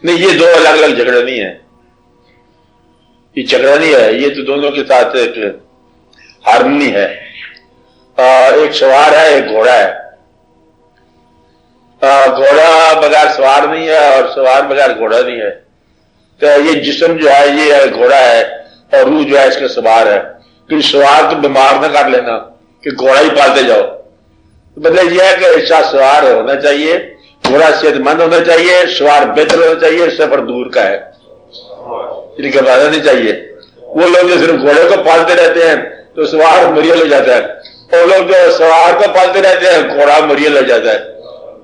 نہیں، یہ دو الگ الگ جھگڑا نہیں ہے، یہ جھگڑا نہیں ہے، یہ تو دونوں کے ساتھ ایک ہارمنی ہے۔ ایک سوار ہے، ایک گھوڑا ہے۔ گھوڑا بغیر سوار نہیں ہے اور سوار بغیر گھوڑا نہیں ہے۔ تو یہ جسم جو ہے یہ گھوڑا ہے اور روح جو ہے اس کا سوار ہے۔ پھر سوار کو بیمار نہ کر لینا کہ گھوڑا ہی پالتے جاؤ، مطلب یہ ہے کہ ایسا سوار ہونا چاہیے، گھوڑا صحت مند ہونا چاہیے، سوار بہتر ہونا چاہیے، سفر دور کا ہے، ان کا فائدہ نہیں چاہیے۔ وہ لوگ جو صرف گھوڑے کو پالتے رہتے ہیں تو سوار مریل ہو جاتا ہے، اور لوگ جو سوار کو پالتے رہتے ہیں گھوڑا مریل ہو جاتا ہے۔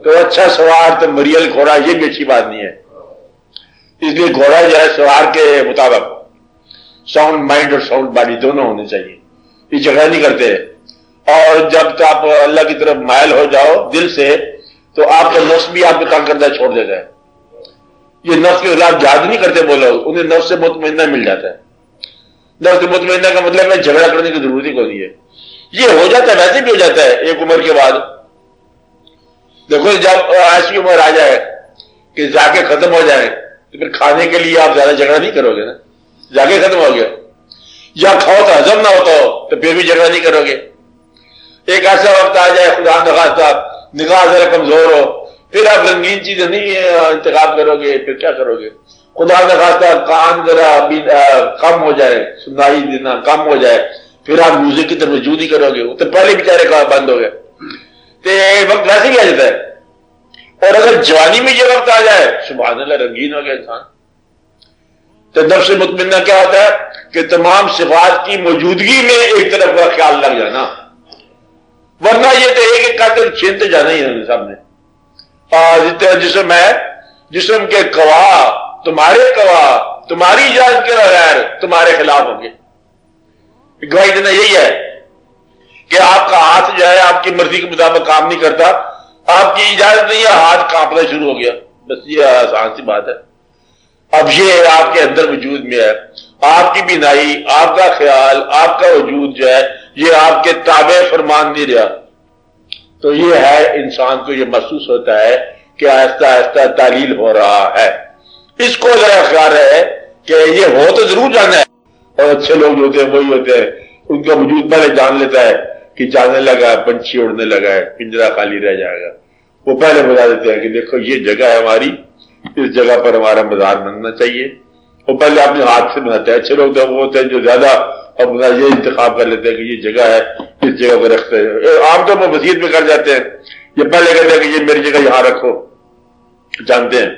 تو اچھا سوار تو مریل گھوڑا یہ بھی اچھی بات نہیں ہے۔ اس لیے گھوڑا جو ہے سوار کے مطابق ساؤنڈ مائنڈ اور ساؤنڈ باڈی دونوں ہونے چاہیے، یہ جھگڑا نہیں کرتے۔ اور جب تو آپ اللہ کی طرف مائل ہو جاؤ دل سے تو آپ کا نفس بھی آپ کو تنگ کرنا چھوڑ دیتا ہے۔ یہ نفس کے خلاف جہاد نہیں کرتے وہ لوگ، انہیں نفس سے مطمئنہ مل جاتا ہے۔ نفس مطمئنہ کا مطلب ہے جھگڑا کرنے کی ضرورت ہی کوئی نہیں ہے، یہ ہو جاتا ہے، ویسے بھی ہو جاتا ہے ایک عمر کے بعد۔ دیکھو جب ایسی عمر آ جائے کہ ذائقے ختم ہو جائے تو پھر کھانے کے لیے آپ زیادہ جھگڑا نہیں کرو گے نا، ذائقے ختم ہو گیا، یا کھاؤ تو ہضم نہ ہوتا ہو تو پھر بھی جھگڑا نہیں کرو گے۔ ایک ایسا وقت آ جائے خدا نخواستہ نگاہ ذرا کمزور ہو، پھر آپ رنگین چیزیں نہیں انتخاب کرو گے، پھر کیا کرو گے؟ خدا نخواستہ کان ذرا کم ہو جائے، سنائی دینا کم ہو جائے، پھر آپ میوزک کی طرف رجوع نہیں کرو گے، وہ تو پہلے بیچارے کا بند ہو گئے۔ تو وقت ویسے بھی آ جاتا ہے۔ اور اگر جوانی میں یہ وقت آ جائے سبحان اللہ رنگین ہو گیا انسان۔ تو نفس مطمئنہ کیا ہوتا ہے کہ تمام صفات کی موجودگی میں ایک طرف کا خیال لگ جانا، ورنہ یہ تو ایک ایک قاتل چھینتے جانا ہی ہے سب نے۔ جتنا جسم ہے، جسم کے گواہ تمہاری اجازت کے بغیر تمہارے خلاف ہوں گے۔ گواہی دینا یہی ہے کہ آپ کا ہاتھ جو ہے آپ کی مرضی کے مطابق کام نہیں کرتا، آپ کی اجازت نہیں ہے، ہاتھ کانپنا شروع ہو گیا، بس یہ آسان سی بات ہے۔ اب یہ آپ کے اندر وجود میں ہے، آپ کی بینائی، آپ کا خیال، آپ کا وجود جو ہے یہ آپ کے تابع فرمان نہیں رہا۔ تو یہ ہے انسان کو یہ محسوس ہوتا ہے کہ آہستہ آہستہ تعلیل ہو رہا ہے۔ اس کو ذرا خیال ہے کہ یہ ہو تو ضرور جانا ہے، اور اچھے لوگ ہوتے ہیں وہی ہوتے ہیں ان کا وجود پہلے جان لیتا ہے کہ جانے لگا ہے، پنچھی اڑنے لگا ہے، پنجرا خالی رہ جائے گا۔ وہ پہلے بتا دیتے ہیں کہ دیکھو یہ جگہ ہے ہماری، اس جگہ پر ہمارا مزار بننا چاہیے۔ وہ پہلے اپنے ہاتھ سے بناتے ہیں۔ اچھے لوگ تو وہ ہوتے ہیں جو زیادہ اپنا یہ انتخاب کر لیتے ہیں کہ یہ جگہ ہے، اس جگہ پر رکھتے ہیں۔ عام طور پر وسیعت میں کر جاتے ہیں، یہ پہلے کہتے ہیں کہ یہ میری جگہ یہاں رکھو، جانتے ہیں۔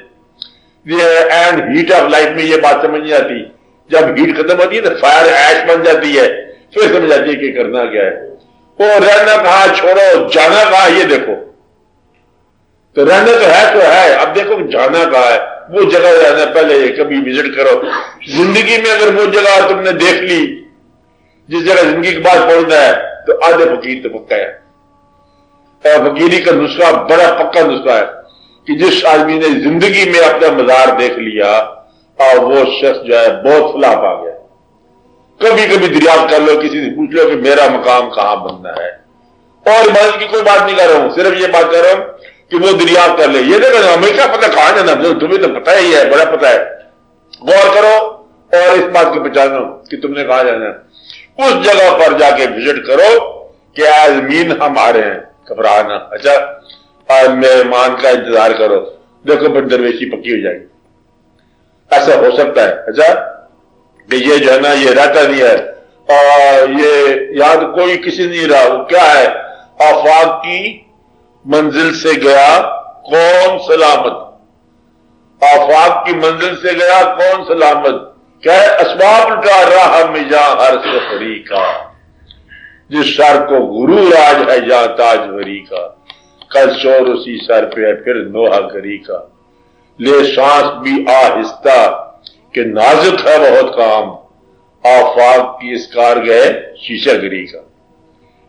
اینڈ ہیٹ آف لائف میں یہ بات سمجھ نہیں آتی، جب ہیٹ ختم ہوتی ہے تو فائر ایش بن جاتی ہے، پھر سمجھ آتی ہے کہ کرنا کیا ہے۔ وہ رہنا کہاں چھوڑو، جانا کہاں یہ دیکھو۔ تو رہنا تو ہے، اب دیکھو جانا کہاں ہے، وہ جگہ رہنا پہلے کبھی وزٹ کرو۔ زندگی میں اگر وہ جگہ تم نے دیکھ لی جس جگہ زندگی کے بعد پہنچنا ہے تو آدھے فقیر تو پکا ہے۔ فقیری کا نسخہ بڑا پکا نسخہ ہے کہ جس آدمی نے زندگی میں اپنا مزار دیکھ لیا اور وہ شخص جو ہے بہت فلاح پا گیا۔ کبھی کبھی دریافت کر لو، کسی سے پوچھ لو کہ میرا مقام کہاں بننا ہے، اور عبادت کی کوئی بات نہیں کر رہا ہوں، صرف یہ بات کر رہا ہوں کہ وہ دریافت کر لے۔ یہ دیکھو ہمیں کیا پتہ کہاں جانا، تمہیں تو پتہ ہی ہے، بڑا پتہ ہے۔ غور کرو اور اس بات کو پہچانو کہ تم نے کہاں جانا ہے، اس جگہ پر جا کے وزٹ کرو کہ عالمین ہم آ رہے ہیں، گھبرانا۔ اچھا مہمان کا انتظار کرو، دیکھو پھر درویشی پکی ہو جائے گی۔ ایسا ہو سکتا ہے اچھا کہ یہ جو ہے نا یہ رہتا نہیں ہے، اور یہ یاد کوئی کسی نہیں رہا، وہ کیا ہے؟ آفاق کی منزل سے گیا کون سلامت، آفاق کی منزل سے گیا کون سلامت، کیا ہے؟ اسباب لٹا راہ میں جہاں ہر سفری کا، جس سر کو غرور آج ہے جہاں تاجوری کا، کل شور اسی سر پہ ہے پھر نوحہ گری کا، لے سانس بھی آہستہ کہ نازک ہے بہت کام، آفاق کی اس کار گئے شیشہ گری کا۔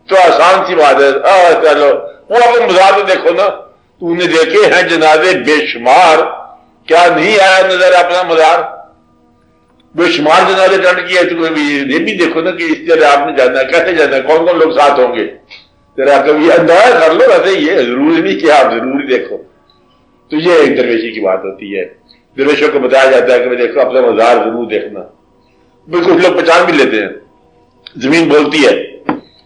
تو آسان سی بات ہے، چلو وہ اپنے مزار تو دیکھو نا، تو نے دیکھے ہیں جنازے بے شمار، کیا نہیں آیا نظر اپنا مزار؟ بے شمار جنازے ٹنڈ کیا، تو یہ بھی دیکھو نا کہ اس طرح آپ نے جانا ہے، کیسے جانا ہے، کون کون لوگ ساتھ ہوں گے، ذرا کبھی اندازہ کر لو۔ ویسے یہ ضروری نہیں کہ آپ ضروری دیکھو۔ تو یہ ایک درویشی کی بات ہوتی ہے درویشوں کو بتایا جاتا ہے کہ دیکھو اپنا مزار ضرور دیکھنا، بالکل لوگ پہچان بھی لیتے ہیں، زمین بولتی ہے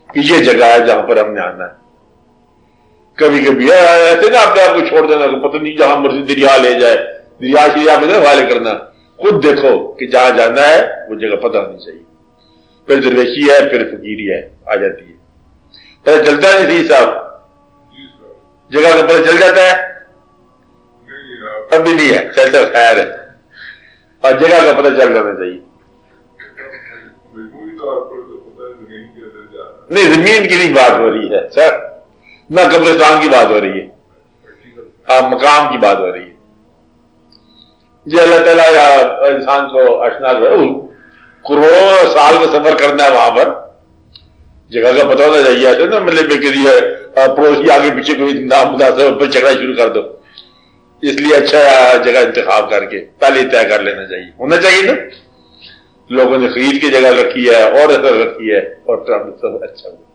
کہ یہ جگہ ہے جہاں پر ہم نے آنا ہے۔ کبھی کبھی ایسے نا اپنے آپ کو چھوڑ دینا کہ پتہ نہیں جہاں مرضی دریا لے جائے، دریا شریا میں حوالے کرنا، خود دیکھو کہ جہاں جانا ہے وہ جگہ پتہ ہونی چاہیے۔ پھر درویشی ہے، پھر فقیری ہے، آ جاتی ہے۔ پتہ چلتا نہیں سی صاحب، جگہ کا پتہ چل جاتا ہے؟ ابھی نہیں ہے، خیر ہے، اور جگہ کا پتہ چل جانا چاہیے۔ نہیں، زمین کی نہیں بات ہو رہی ہے سر، نہ قبرستان کی بات ہو رہی ہے، مقام کی بات ہو رہی ہے۔ جی اللہ تعالیٰ انسان کو اشنا کروڑوں سال کا سفر کرنا ہے، وہاں پر جگہ کا پتہ ہونا چاہیے۔ ایسے نا مطلب پڑوسی آگے پیچھے کوئی نام مناسب پر جھگڑا شروع کر دو، اس لیے اچھا جگہ انتخاب کر کے پہلے طے کر لینا چاہیے، ہونا چاہیے نا۔ لوگوں نے خرید کی جگہ رکھی ہے اور اثر رکھی ہے اور سب اچھا ہوا۔